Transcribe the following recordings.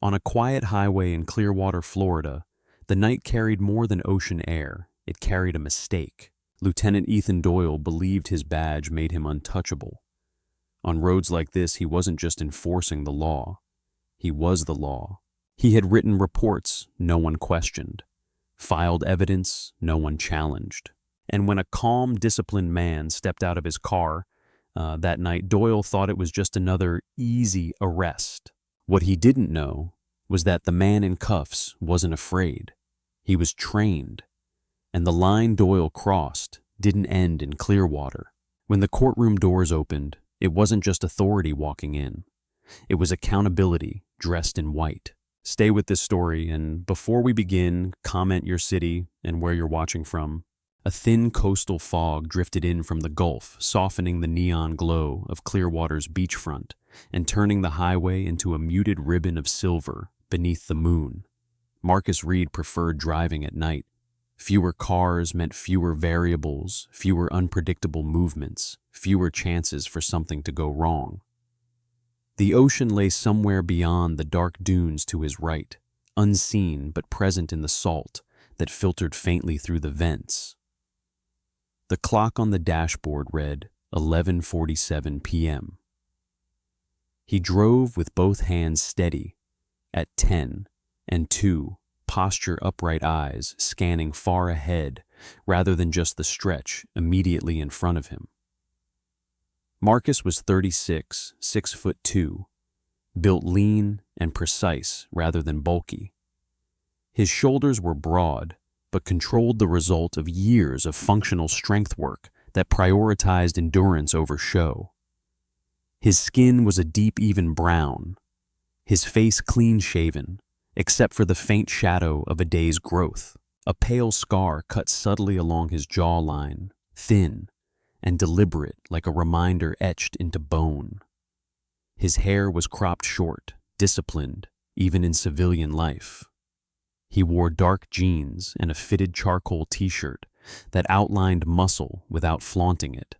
On a quiet highway in Clearwater, Florida, the night carried more than ocean air. It carried a mistake. Lieutenant Ethan Doyle believed his badge made him untouchable. On roads like this, he wasn't just enforcing the law. He was the law. He had written reports no one questioned, filed evidence no one challenged. And when a calm, disciplined man stepped out of his car that night, Doyle thought it was just another easy arrest. What he didn't know was that the man in cuffs wasn't afraid. He was trained. And the line Doyle crossed didn't end in Clearwater. When the courtroom doors opened, it wasn't just authority walking in. It was accountability dressed in white. Stay with this story, and before we begin, comment your city and where you're watching from. A thin coastal fog drifted in from the Gulf, softening the neon glow of Clearwater's beachfront and turning the highway into a muted ribbon of silver beneath the moon. Marcus Reed preferred driving at night. Fewer cars meant fewer variables, fewer unpredictable movements, fewer chances for something to go wrong. The ocean lay somewhere beyond the dark dunes to his right, unseen but present in the salt that filtered faintly through the vents. The clock on the dashboard read 11:47 p.m. He drove with both hands steady at 10 and 2, posture upright eyes scanning far ahead rather than just the stretch immediately in front of him. Marcus was 36, 6'2", built lean and precise rather than bulky. His shoulders were broad, but controlled the result of years of functional strength work that prioritized endurance over show. His skin was a deep, even brown, his face clean-shaven, except for the faint shadow of a day's growth. A pale scar cut subtly along his jawline, thin and deliberate like a reminder etched into bone. His hair was cropped short, disciplined, even in civilian life. He wore dark jeans and a fitted charcoal t-shirt that outlined muscle without flaunting it.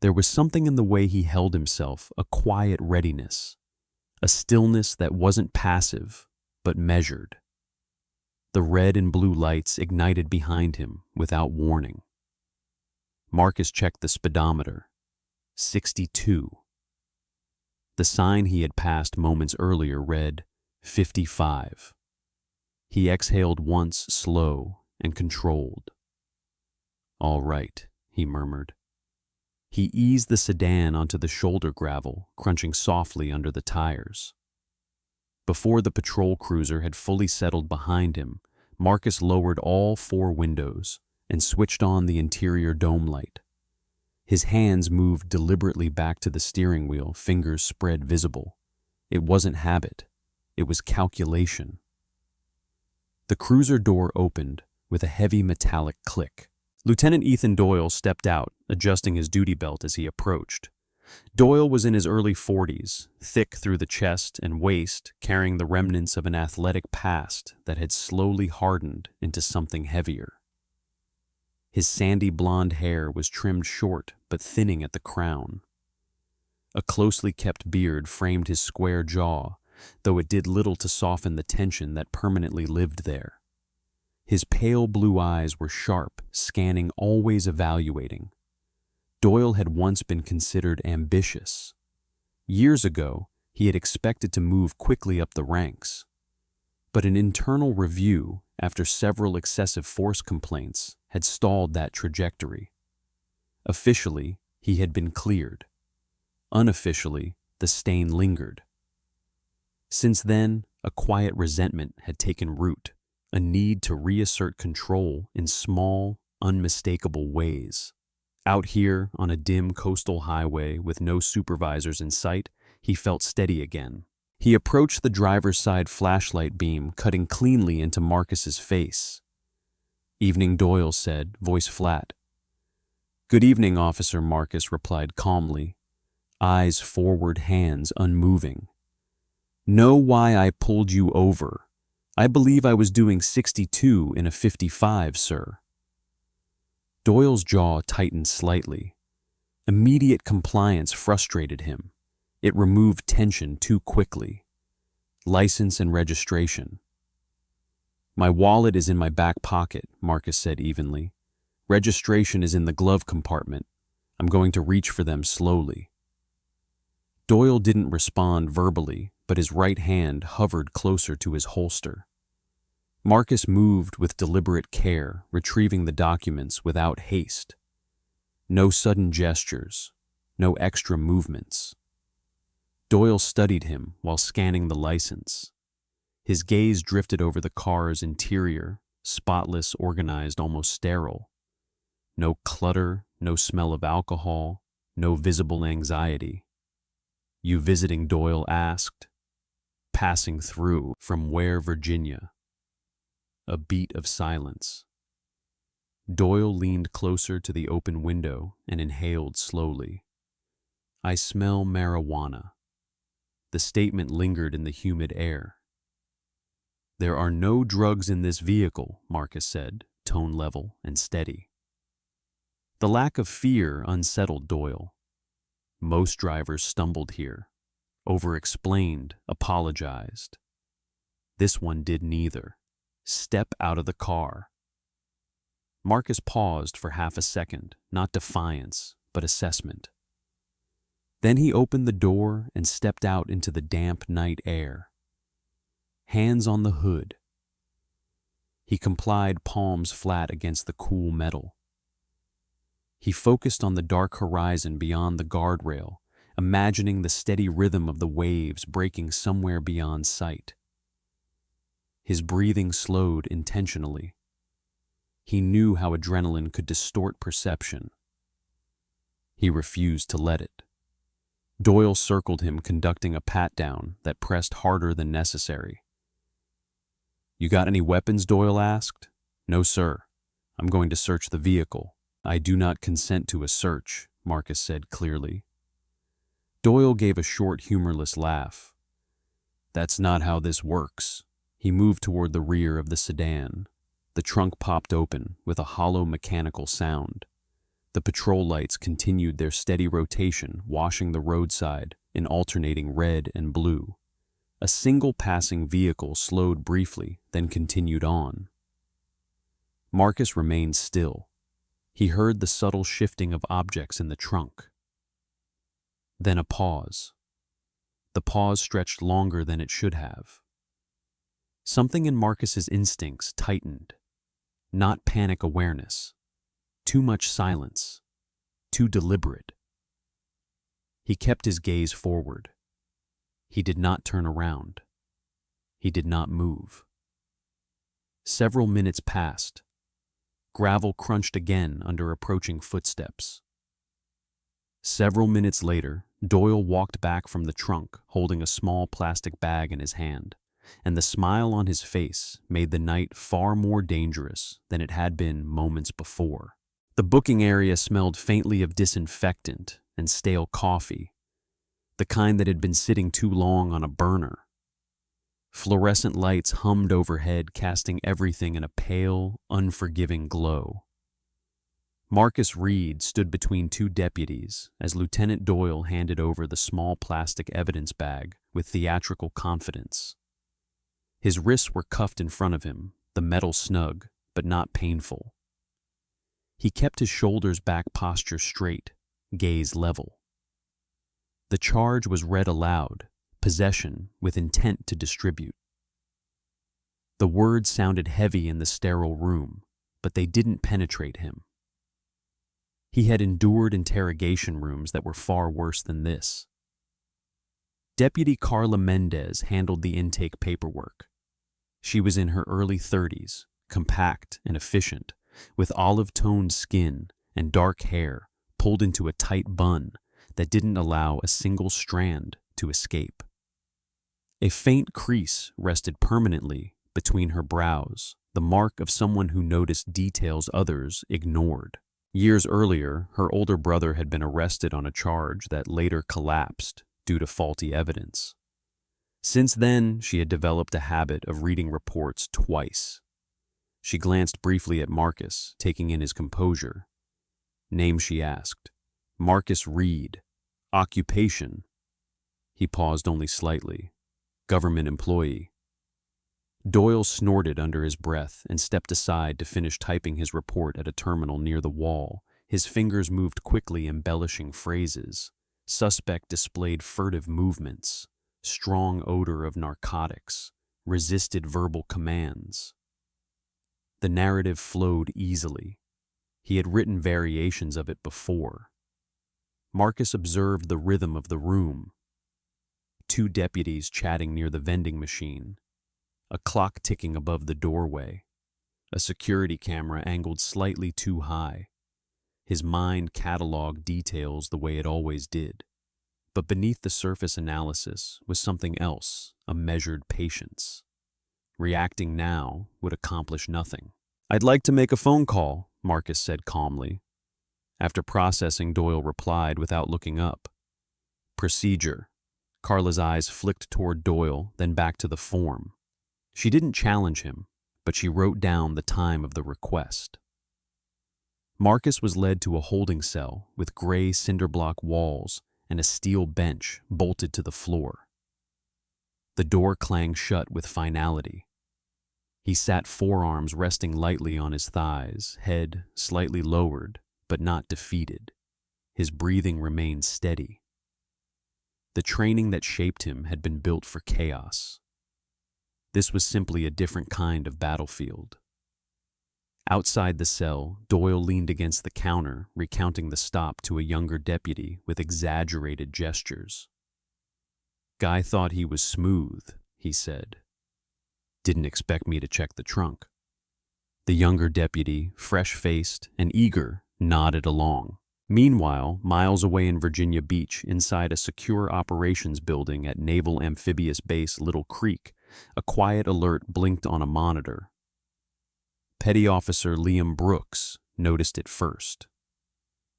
There was something in the way he held himself, a quiet readiness, a stillness that wasn't passive, but measured. The red and blue lights ignited behind him without warning. Marcus checked the speedometer. 62. The sign he had passed moments earlier read 55. He exhaled once, slow and controlled. "All right," he murmured. He eased the sedan onto the shoulder gravel, crunching softly under the tires. Before the patrol cruiser had fully settled behind him, Marcus lowered all 4 windows and switched on the interior dome light. His hands moved deliberately back to the steering wheel, fingers spread visible. It wasn't habit. It was calculation. The cruiser door opened with a heavy metallic click. Lieutenant Ethan Doyle stepped out, adjusting his duty belt as he approached. Doyle was in his early 40s, thick through the chest and waist, carrying the remnants of an athletic past that had slowly hardened into something heavier. His sandy blonde hair was trimmed short but thinning at the crown. A closely kept beard framed his square jaw, though it did little to soften the tension that permanently lived there. His pale blue eyes were sharp, scanning, always evaluating. Doyle had once been considered ambitious. Years ago, he had expected to move quickly up the ranks. But an internal review, after several excessive force complaints, had stalled that trajectory. Officially, he had been cleared. Unofficially, the stain lingered. Since then, a quiet resentment had taken root, a need to reassert control in small, unmistakable ways. Out here, on a dim coastal highway with no supervisors in sight, he felt steady again. He approached the driver's side flashlight beam, cutting cleanly into Marcus's face. "Evening," Doyle said, voice flat. "Good evening, Officer," Marcus replied calmly, eyes forward, hands unmoving. "Know why I pulled you over? I believe I was doing 62 in a 55, sir." Doyle's jaw tightened slightly. Immediate compliance frustrated him. It removed tension too quickly. License and registration. My wallet is in my back pocket, Marcus said evenly. Registration is in the glove compartment. I'm going to reach for them slowly. Doyle didn't respond verbally, but his right hand hovered closer to his holster. Marcus moved with deliberate care, retrieving the documents without haste. No sudden gestures, no extra movements. Doyle studied him while scanning the license. His gaze drifted over the car's interior, spotless, organized, almost sterile. No clutter, no smell of alcohol, no visible anxiety. You visiting? Doyle asked. Passing through. From where? Virginia. A beat of silence. Doyle leaned closer to the open window and inhaled slowly. I smell marijuana. The statement lingered in the humid air. There are no drugs in this vehicle, Marcus said, tone level and steady. The lack of fear unsettled Doyle. Most drivers stumbled here, over-explained, apologized. This one did neither. Step out of the car. Marcus paused for half a second, not defiance, but assessment. Then he opened the door and stepped out into the damp night air. Hands on the hood. He complied, palms flat against the cool metal. He focused on the dark horizon beyond the guardrail, imagining the steady rhythm of the waves breaking somewhere beyond sight. His breathing slowed intentionally. He knew how adrenaline could distort perception. He refused to let it. Doyle circled him, conducting a pat-down that pressed harder than necessary. You got any weapons? Doyle asked. No, sir. I'm going to search the vehicle. I do not consent to a search, Marcus said clearly. Doyle gave a short, humorless laugh. That's not how this works. He moved toward the rear of the sedan. The trunk popped open with a hollow mechanical sound. The patrol lights continued their steady rotation, washing the roadside in alternating red and blue. A single passing vehicle slowed briefly, then continued on. Marcus remained still. He heard the subtle shifting of objects in the trunk. Then a pause. The pause stretched longer than it should have. Something in Marcus's instincts tightened. Not panic awareness. Too much silence. Too deliberate. He kept his gaze forward. He did not turn around. He did not move. Several minutes passed. Gravel crunched again under approaching footsteps. Several minutes later, Doyle walked back from the trunk, holding a small plastic bag in his hand, and the smile on his face made the night far more dangerous than it had been moments before. The booking area smelled faintly of disinfectant and stale coffee, the kind that had been sitting too long on a burner. Fluorescent lights hummed overhead, casting everything in a pale, unforgiving glow. Marcus Reed stood between two deputies as Lieutenant Doyle handed over the small plastic evidence bag with theatrical confidence. His wrists were cuffed in front of him, the metal snug, but not painful. He kept his shoulders back, posture straight, gaze level. The charge was read aloud, possession with intent to distribute. The words sounded heavy in the sterile room, but they didn't penetrate him. He had endured interrogation rooms that were far worse than this. Deputy Carla Mendez handled the intake paperwork. She was in her early 30s, compact and efficient, with olive-toned skin and dark hair pulled into a tight bun that didn't allow a single strand to escape. A faint crease rested permanently between her brows, the mark of someone who noticed details others ignored. Years earlier, her older brother had been arrested on a charge that later collapsed due to faulty evidence. Since then, she had developed a habit of reading reports twice. She glanced briefly at Marcus, taking in his composure. Name, she asked. Marcus Reed. Occupation. He paused only slightly. Government employee. Doyle snorted under his breath and stepped aside to finish typing his report at a terminal near the wall. His fingers moved quickly, embellishing phrases. Suspect displayed furtive movements, strong odor of narcotics, resisted verbal commands. The narrative flowed easily. He had written variations of it before. Marcus observed the rhythm of the room. 2 deputies chatting near the vending machine, a clock ticking above the doorway, a security camera angled slightly too high. His mind cataloged details the way it always did. But beneath the surface analysis was something else, a measured patience. Reacting now would accomplish nothing. "I'd like to make a phone call," Marcus said calmly. After processing, Doyle replied without looking up. "Procedure." Carla's eyes flicked toward Doyle, then back to the form. She didn't challenge him, but she wrote down the time of the request. Marcus was led to a holding cell with gray cinderblock walls and a steel bench bolted to the floor. The door clanged shut with finality. He sat, forearms resting lightly on his thighs, head slightly lowered, but not defeated. His breathing remained steady. The training that shaped him had been built for chaos. This was simply a different kind of battlefield. Outside the cell, Doyle leaned against the counter, recounting the stop to a younger deputy with exaggerated gestures. "Guy thought he was smooth," he said. "Didn't expect me to check the trunk." The younger deputy, fresh-faced and eager, nodded along. Meanwhile, miles away in Virginia Beach, inside a secure operations building at Naval Amphibious Base Little Creek, a quiet alert blinked on a monitor. Petty Officer Liam Brooks noticed it first.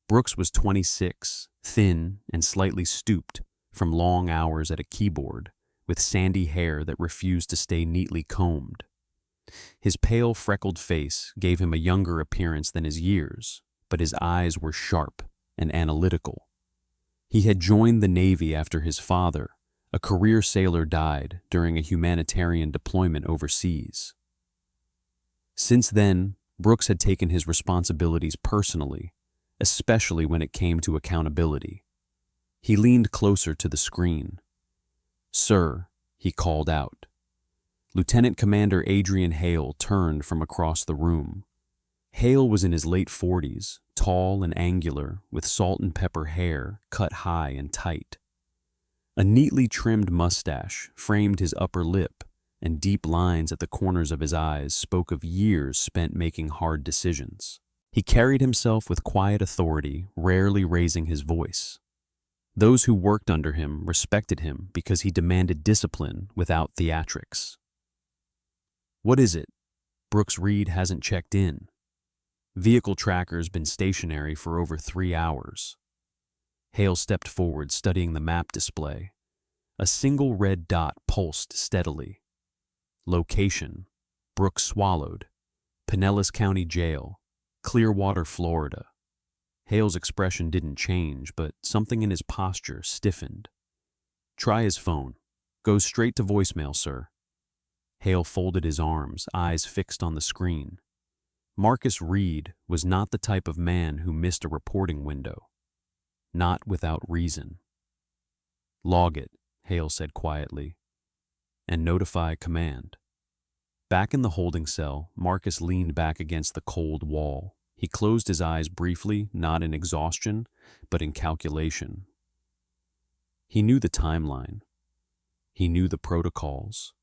Brooks was 26, thin and slightly stooped from long hours at a keyboard, with sandy hair that refused to stay neatly combed. His pale, freckled face gave him a younger appearance than his years, but his eyes were sharp and analytical. He had joined the Navy after his father, a career sailor, died during a humanitarian deployment overseas. Since then, Brooks had taken his responsibilities personally, especially when it came to accountability. He leaned closer to the screen. "Sir," he called out. Lieutenant Commander Adrian Hale turned from across the room. Hale was in his late 40s, tall and angular, with salt and pepper hair cut high and tight. A neatly trimmed mustache framed his upper lip, and deep lines at the corners of his eyes spoke of years spent making hard decisions. He carried himself with quiet authority, rarely raising his voice. Those who worked under him respected him because he demanded discipline without theatrics. "What is it?" "Brooks Reed hasn't checked in. Vehicle tracker's been stationary for over 3 hours. Hale stepped forward, studying the map display. A single red dot pulsed steadily. Location: Brooks Swallowed, Pinellas County Jail, Clearwater, Florida. Hale's expression didn't change, but something in his posture stiffened. "Try his phone. Goes straight to voicemail, sir." Hale folded his arms, eyes fixed on the screen. Marcus Reed was not the type of man who missed a reporting window. Not without reason. "Log it," Hale said quietly, "and notify command." Back in the holding cell, Marcus leaned back against the cold wall. He closed his eyes briefly, not in exhaustion, but in calculation. He knew the timeline. He knew the protocols.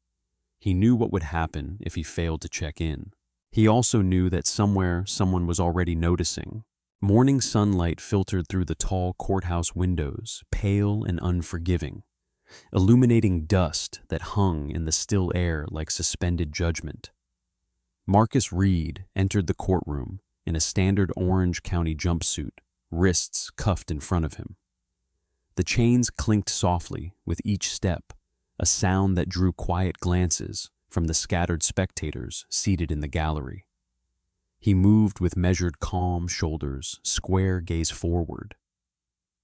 He knew what would happen if he failed to check in. He also knew that somewhere someone was already noticing. Morning sunlight filtered through the tall courthouse windows, pale and unforgiving, illuminating dust that hung in the still air like suspended judgment. Marcus Reed entered the courtroom in a standard Orange County jumpsuit, wrists cuffed in front of him. The chains clinked softly with each step, a sound that drew quiet glances from the scattered spectators seated in the gallery. He moved with measured, calm shoulders, square gaze forward.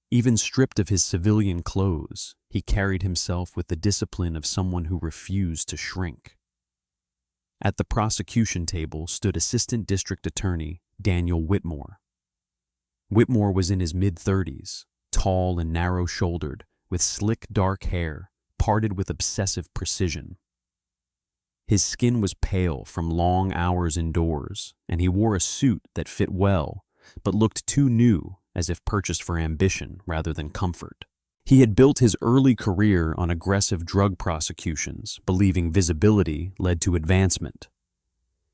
Even stripped of his civilian clothes, he carried himself with the discipline of someone who refused to shrink. At the prosecution table stood Assistant District Attorney Daniel Whitmore. Whitmore was in his mid-30s, tall and narrow-shouldered, with slick dark hair, parted with obsessive precision. His skin was pale from long hours indoors, and he wore a suit that fit well, but looked too new, as if purchased for ambition rather than comfort. He had built his early career on aggressive drug prosecutions, believing visibility led to advancement.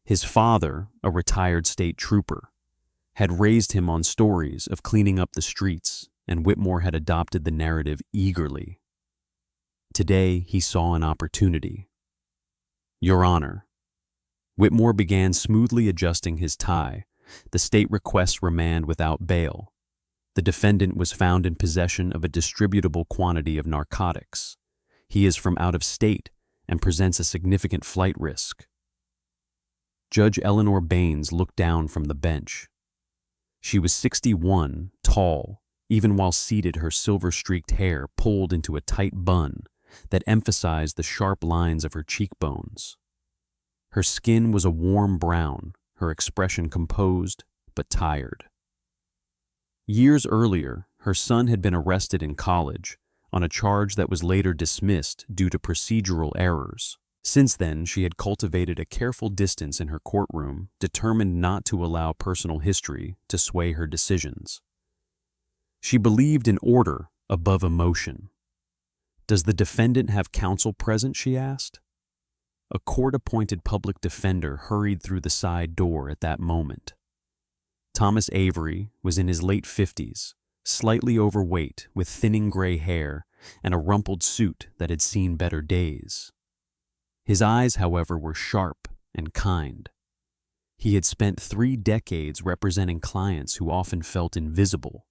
His father, a retired state trooper, had raised him on stories of cleaning up the streets, and Whitmore had adopted the narrative eagerly. Today, he saw an opportunity. "Your Honor." Whitmore began smoothly adjusting his tie. The state requests remand without bail. The defendant was found in possession of a distributable quantity of narcotics. He is from out of state and presents a significant flight risk. Judge Eleanor Baines looked down from the bench. She was 61, tall, even while seated, her silver-streaked hair pulled into a tight bun that emphasized the sharp lines of her cheekbones. Her skin was a warm brown, her expression composed but tired. Years earlier, her son had been arrested in college on a charge that was later dismissed due to procedural errors. Since then, she had cultivated a careful distance in her courtroom, determined not to allow personal history to sway her decisions. She believed in order above emotion. "Does the defendant have counsel present?" she asked. A court-appointed public defender hurried through the side door at that moment. Thomas Avery was in his late 50s, slightly overweight, with thinning gray hair and a rumpled suit that had seen better days. His eyes, however, were sharp and kind. He had spent 3 decades representing clients who often felt invisible.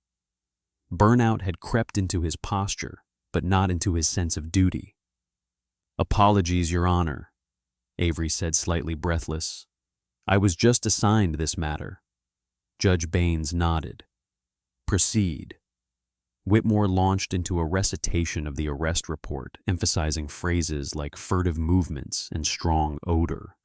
Burnout had crept into his posture, but not into his sense of duty. "Apologies, Your Honor," Avery said, slightly breathless. "I was just assigned this matter." Judge Baines nodded. "Proceed." Whitmore launched into a recitation of the arrest report, emphasizing phrases like furtive movements and strong odor.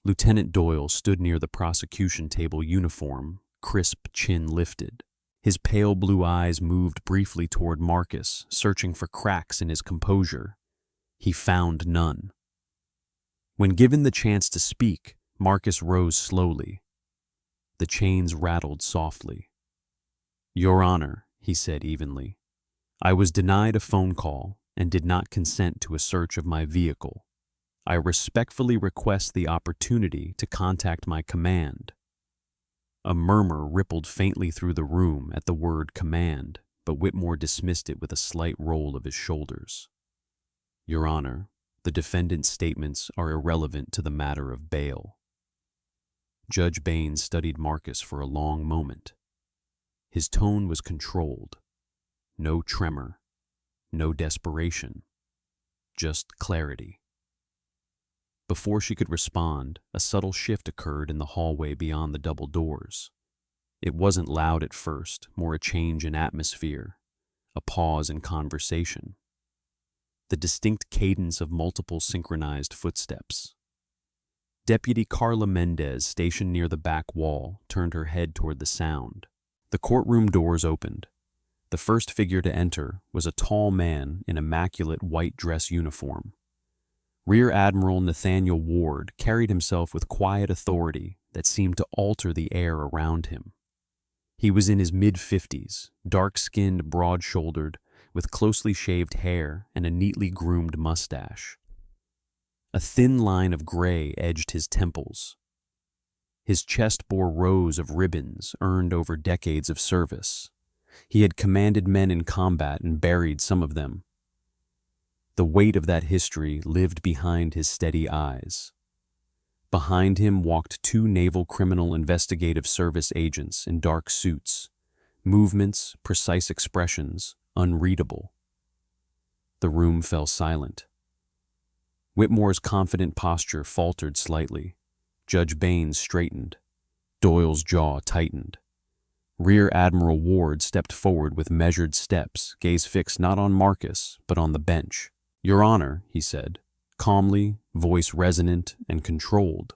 Lieutenant Doyle stood near the prosecution table, uniform, crisp chin lifted. His pale blue eyes moved briefly toward Marcus, searching for cracks in his composure. He found none. When given the chance to speak, Marcus rose slowly. The chains rattled softly. "Your Honor," he said evenly, "I was denied a phone call and did not consent to a search of my vehicle. I respectfully request the opportunity to contact my command." A murmur rippled faintly through the room at the word command, but Whitmore dismissed it with a slight roll of his shoulders. "Your Honor, the defendant's statements are irrelevant to the matter of bail." Judge Baines studied Marcus for a long moment. His tone was controlled. No tremor, no desperation, just clarity. Before she could respond, a subtle shift occurred in the hallway beyond the double doors. It wasn't loud at first, more a change in atmosphere, a pause in conversation. The distinct cadence of multiple synchronized footsteps. Deputy Carla Mendez, stationed near the back wall, turned her head toward the sound. The courtroom doors opened. The first figure to enter was a tall man in immaculate white dress uniform. Rear Admiral Nathaniel Ward carried himself with quiet authority that seemed to alter the air around him. He was in his mid-50s, dark-skinned, broad-shouldered, with closely shaved hair and a neatly groomed mustache. A thin line of gray edged his temples. His chest bore rows of ribbons earned over decades of service. He had commanded men in combat and buried some of them. The weight of that history lived behind his steady eyes. Behind him walked 2 Naval Criminal Investigative Service agents in dark suits, movements, precise expressions, unreadable. The room fell silent. Whitmore's confident posture faltered slightly. Judge Baines straightened. Doyle's jaw tightened. Rear Admiral Ward stepped forward with measured steps, gaze fixed not on Marcus, but on the bench. "Your Honor," he said, calmly, voice resonant and controlled,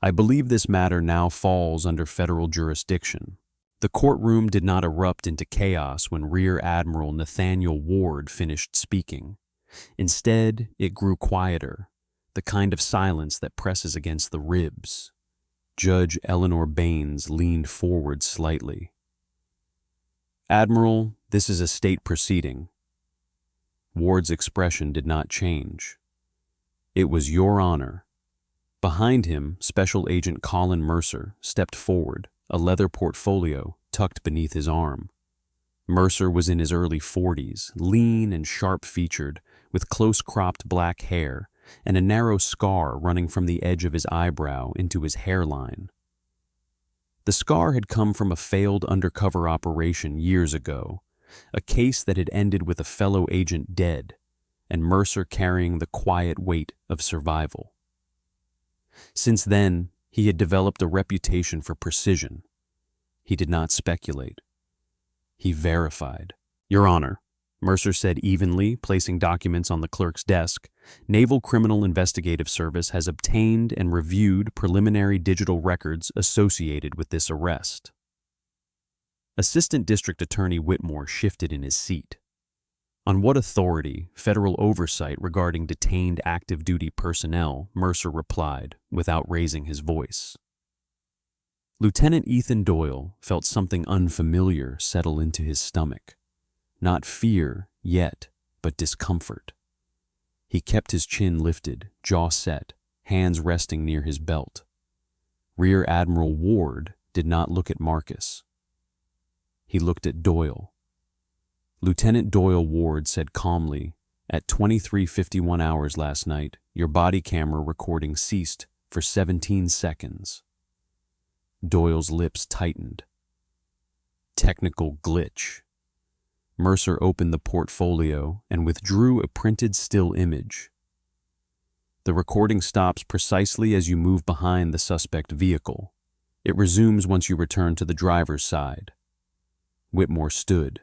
"I believe this matter now falls under federal jurisdiction." The courtroom did not erupt into chaos when Rear Admiral Nathaniel Ward finished speaking. Instead, it grew quieter, the kind of silence that presses against the ribs. Judge Eleanor Baines leaned forward slightly. "Admiral, this is a state proceeding." Ward's expression did not change. "It was your honor." Behind him, Special Agent Colin Mercer stepped forward, a leather portfolio tucked beneath his arm. Mercer was in his early 40s, lean and sharp-featured, with close-cropped black hair and a narrow scar running from the edge of his eyebrow into his hairline. The scar had come from a failed undercover operation years ago, a case that had ended with a fellow agent dead, and Mercer carrying the quiet weight of survival. Since then, he had developed a reputation for precision. He did not speculate. He verified. "Your Honor," Mercer said evenly, placing documents on the clerk's desk, "Naval Criminal Investigative Service has obtained and reviewed preliminary digital records associated with this arrest." Assistant District Attorney Whitmore shifted in his seat. On what authority, federal oversight regarding detained active duty personnel, Mercer replied, without raising his voice. Lieutenant Ethan Doyle felt something unfamiliar settle into his stomach. Not fear yet, but discomfort. He kept his chin lifted, jaw set, hands resting near his belt. Rear Admiral Ward did not look at Marcus. He looked at Doyle. Lieutenant Doyle Ward said calmly, "At 23:51 hours last night, your body camera recording ceased for 17 seconds. Doyle's lips tightened. "Technical glitch." Mercer opened the portfolio and withdrew a printed still image. "The recording stops precisely as you move behind the suspect vehicle. It resumes once you return to the driver's side." Whitmore stood.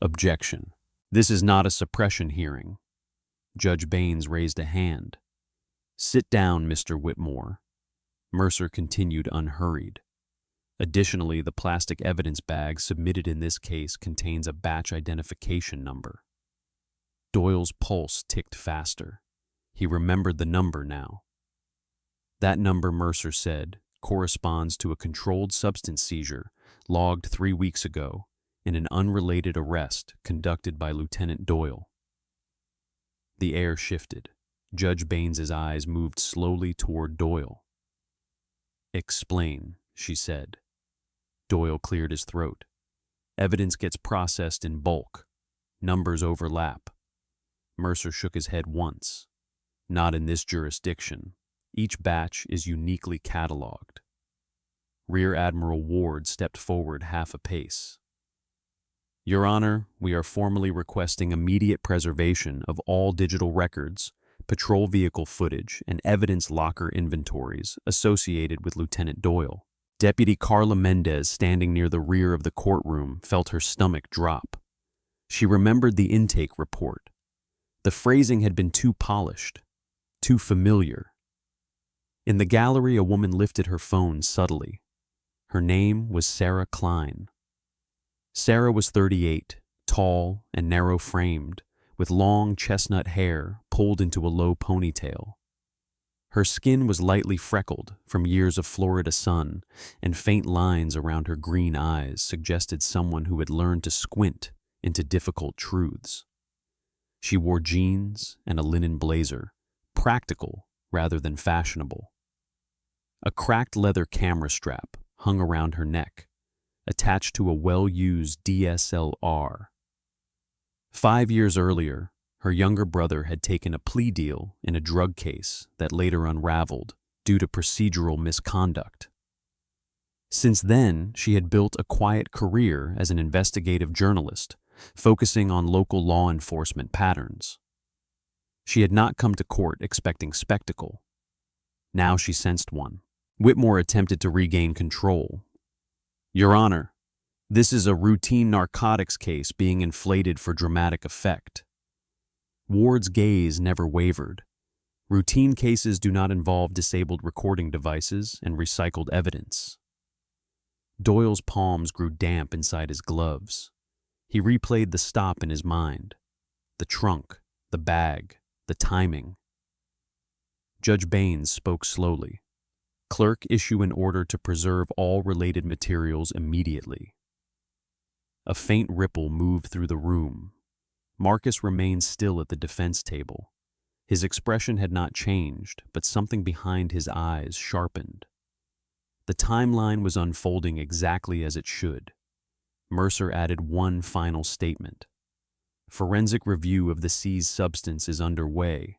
"Objection. This is not a suppression hearing." Judge Baines raised a hand. "Sit down, Mr. Whitmore." Mercer continued unhurried. Additionally, the plastic evidence bag submitted in this case contains a batch identification number. Doyle's pulse ticked faster. He remembered the number now. "That number," Mercer said, "corresponds to a controlled substance seizure logged 3 weeks ago in an unrelated arrest conducted by Lieutenant Doyle." The air shifted. Judge Baines's eyes moved slowly toward Doyle. "Explain," she said. Doyle cleared his throat. "Evidence gets processed in bulk. Numbers overlap." Mercer shook his head once. "Not in this jurisdiction. Each batch is uniquely cataloged." Rear Admiral Ward stepped forward half a pace. "Your Honor, we are formally requesting immediate preservation of all digital records, patrol vehicle footage, and evidence locker inventories associated with Lieutenant Doyle." Deputy Carla Mendez, standing near the rear of the courtroom, felt her stomach drop. She remembered the intake report. The phrasing had been too polished, too familiar. In the gallery, a woman lifted her phone subtly. Her name was Sarah Klein. Sarah was 38, tall and narrow-framed, with long chestnut hair pulled into a low ponytail. Her skin was lightly freckled from years of Florida sun, and faint lines around her green eyes suggested someone who had learned to squint into difficult truths. She wore jeans and a linen blazer, practical rather than fashionable. A cracked leather camera strap hung around her neck, attached to a well-used DSLR. 5 years earlier, her younger brother had taken a plea deal in a drug case that later unraveled due to procedural misconduct. Since then, she had built a quiet career as an investigative journalist, focusing on local law enforcement patterns. She had not come to court expecting spectacle. Now she sensed one. Whitmore attempted to regain control. "Your Honor, This is a routine narcotics case being inflated for dramatic effect. Ward's gaze never wavered. Routine cases do not involve disabled recording devices and recycled evidence. Doyle's palms grew damp inside his gloves. He replayed the stop in his mind. The trunk, the bag, the timing. Judge Baines spoke slowly. Clerk, issue an order to preserve all related materials immediately. A faint ripple moved through the room. Marcus remained still at the defense table. His expression had not changed, but something behind his eyes sharpened. The timeline was unfolding exactly as it should. Mercer added one final statement. Forensic review of the seized substance is underway.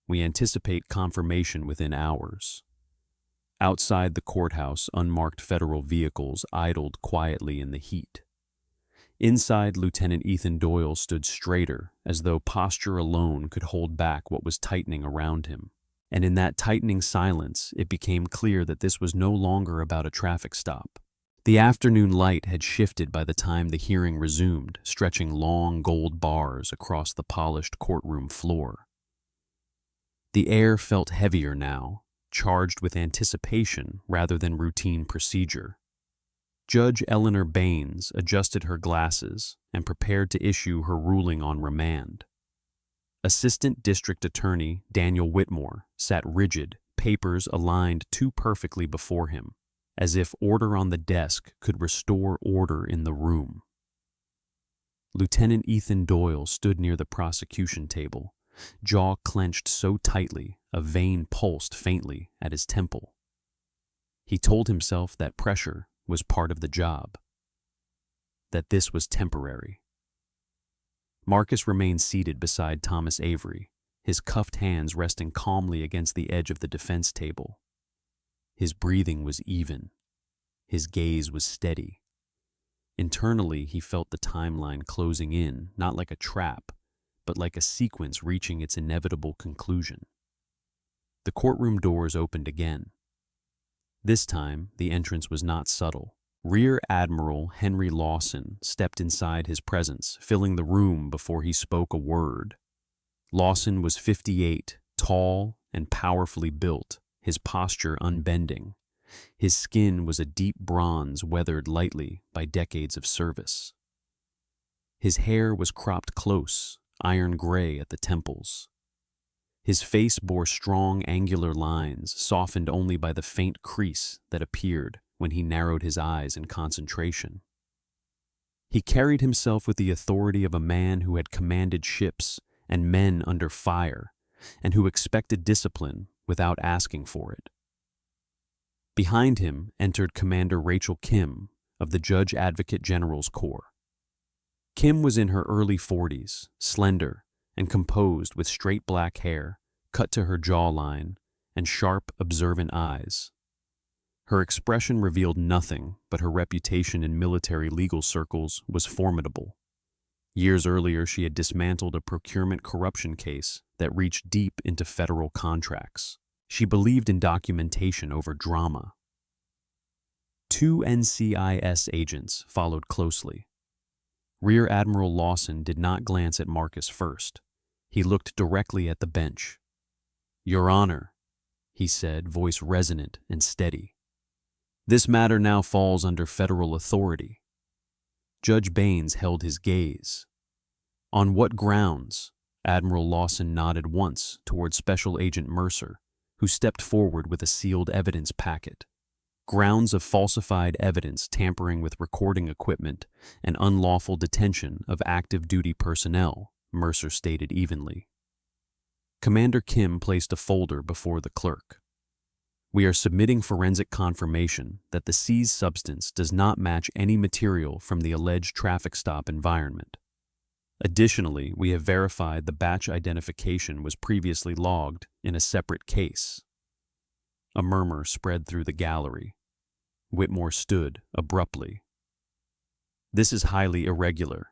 We anticipate confirmation within hours. Outside the courthouse, unmarked federal vehicles idled quietly in the heat. Inside, Lieutenant Ethan Doyle stood straighter, as though posture alone could hold back what was tightening around him. And in that tightening silence, it became clear that this was no longer about a traffic stop. The afternoon light had shifted by the time the hearing resumed, stretching long gold bars across the polished courtroom floor. The air felt heavier now, charged with anticipation rather than routine procedure. Judge Eleanor Baines adjusted her glasses and prepared to issue her ruling on remand. Assistant District Attorney Daniel Whitmore sat rigid, papers aligned too perfectly before him, as if order on the desk could restore order in the room. Lieutenant Ethan Doyle stood near the prosecution table, jaw clenched so tightly a vein pulsed faintly at his temple. He told himself that pressure was part of the job, that this was temporary. Marcus remained seated beside Thomas Avery, his cuffed hands resting calmly against the edge of the defense table. His breathing was even. His gaze was steady. Internally, he felt the timeline closing in, not like a trap, but like a sequence reaching its inevitable conclusion. The courtroom doors opened again. This time, the entrance was not subtle. Rear Admiral Henry Lawson stepped inside his presence, filling the room before he spoke a word. Lawson was 58, tall and powerfully built, his posture unbending. His skin was a deep bronze weathered lightly by decades of service. His hair was cropped close, iron gray at the temples. His face bore strong angular lines, softened only by the faint crease that appeared when he narrowed his eyes in concentration. He carried himself with the authority of a man who had commanded ships and men under fire, and who expected discipline without asking for it. Behind him entered Commander Rachel Kim of the Judge Advocate General's Corps. Kim was in her early 40s, slender and composed with straight black hair, cut to her jawline, and sharp, observant eyes. Her expression revealed nothing, but her reputation in military legal circles was formidable. Years earlier, she had dismantled a procurement corruption case that reached deep into federal contracts. She believed in documentation over drama. 2 NCIS agents followed closely. Rear Admiral Lawson did not glance at Marcus first. He looked directly at the bench. "Your Honor," he said, voice resonant and steady. "This matter now falls under federal authority." Judge Baines held his gaze. "On what grounds?" Admiral Lawson nodded once toward Special Agent Mercer, who stepped forward with a sealed evidence packet. "Grounds of falsified evidence, tampering with recording equipment, and unlawful detention of active duty personnel," Mercer stated evenly. Commander Kim placed a folder before the clerk. "We are submitting forensic confirmation that the seized substance does not match any material from the alleged traffic stop environment. Additionally, we have verified the batch identification was previously logged in a separate case." A murmur spread through the gallery. Whitmore stood abruptly. "This is highly irregular.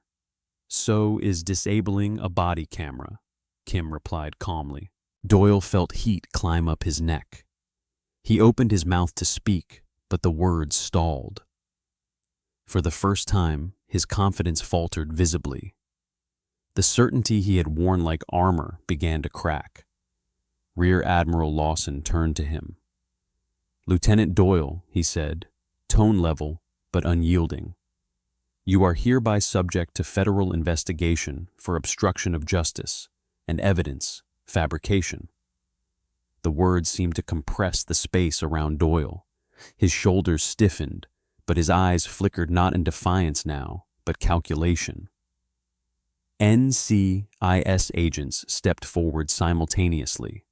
So is disabling a body camera," Kim replied calmly. Doyle felt heat climb up his neck. He opened his mouth to speak, but the words stalled. For the first time, his confidence faltered visibly. The certainty he had worn like armor began to crack. Rear Admiral Lawson turned to him. "Lieutenant Doyle," he said, tone level but unyielding, "you are hereby subject to federal investigation for obstruction of justice and evidence fabrication." The words seemed to compress the space around Doyle. His shoulders stiffened, but his eyes flickered not in defiance now, but calculation. NCIS agents stepped forward simultaneously.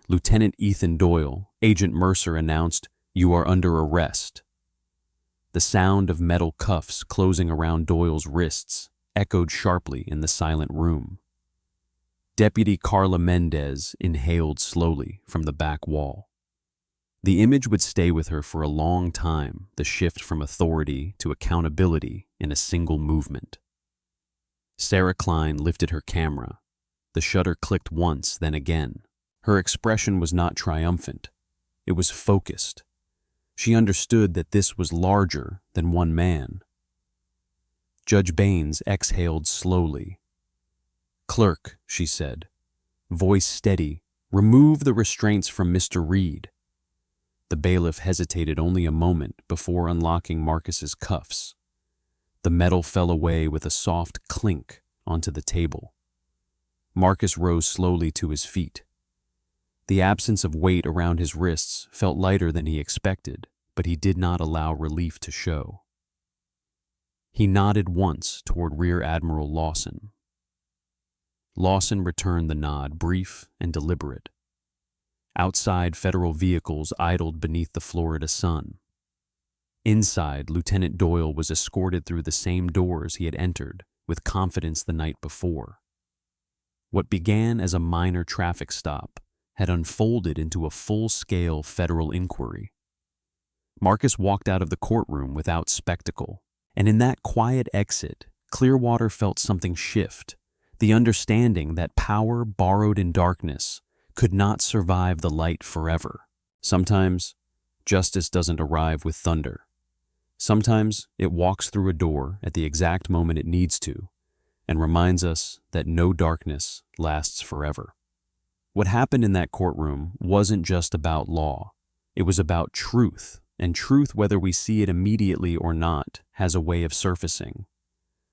Lieutenant Ethan Doyle, Agent Mercer announced, "You are under arrest." The sound of metal cuffs closing around Doyle's wrists echoed sharply in the silent room. Deputy Carla Mendez inhaled slowly from the back wall. The image would stay with her for a long time, the shift from authority to accountability in a single movement. Sarah Klein lifted her camera. The shutter clicked once, then again. Her expression was not triumphant. It was focused. She understood that this was larger than one man. Judge Baines exhaled slowly. "Clerk," she said, voice steady, "remove the restraints from Mr. Reed." The bailiff hesitated only a moment before unlocking Marcus's cuffs. The metal fell away with a soft clink onto the table. Marcus rose slowly to his feet. The absence of weight around his wrists felt lighter than he expected, but he did not allow relief to show. He nodded once toward Rear Admiral Lawson. Lawson returned the nod, brief and deliberate. Outside, federal vehicles idled beneath the Florida sun. Inside, Lieutenant Doyle was escorted through the same doors he had entered with confidence the night before. What began as a minor traffic stop had unfolded into a full-scale federal inquiry. Marcus walked out of the courtroom without spectacle, and in that quiet exit, Clearwater felt something shift, the understanding that power borrowed in darkness could not survive the light forever. Sometimes, justice doesn't arrive with thunder. Sometimes it walks through a door at the exact moment it needs to, and reminds us that no darkness lasts forever. What happened in that courtroom wasn't just about law. It was about truth, and truth, whether we see it immediately or not, has a way of surfacing.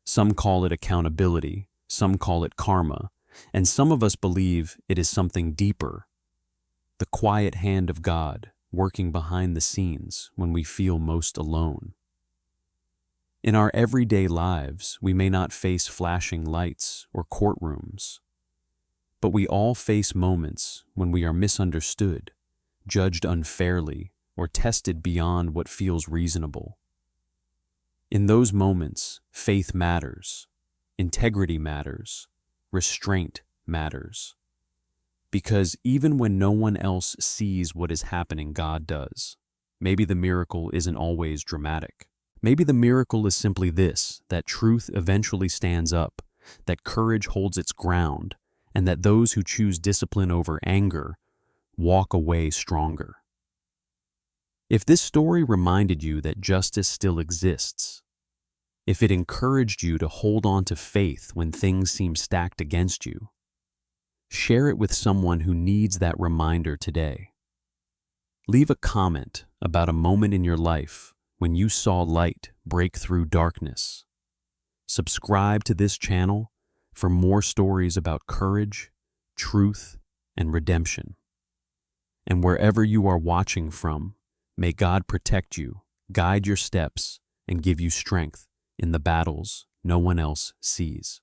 Some call it accountability, some call it karma, and some of us believe it is something deeper. The quiet hand of God working behind the scenes when we feel most alone. In our everyday lives, we may not face flashing lights or courtrooms, but we all face moments when we are misunderstood, judged unfairly, or tested beyond what feels reasonable. In those moments, faith matters, integrity matters, restraint matters. Because even when no one else sees what is happening, God does. Maybe the miracle isn't always dramatic. Maybe the miracle is simply this, that truth eventually stands up, that courage holds its ground, and that those who choose discipline over anger walk away stronger. If this story reminded you that justice still exists, if it encouraged you to hold on to faith when things seem stacked against you, share it with someone who needs that reminder today. Leave a comment about a moment in your life when you saw light break through darkness. Subscribe to this channel for more stories about courage, truth, and redemption. And wherever you are watching from, may God protect you, guide your steps, and give you strength in the battles no one else sees.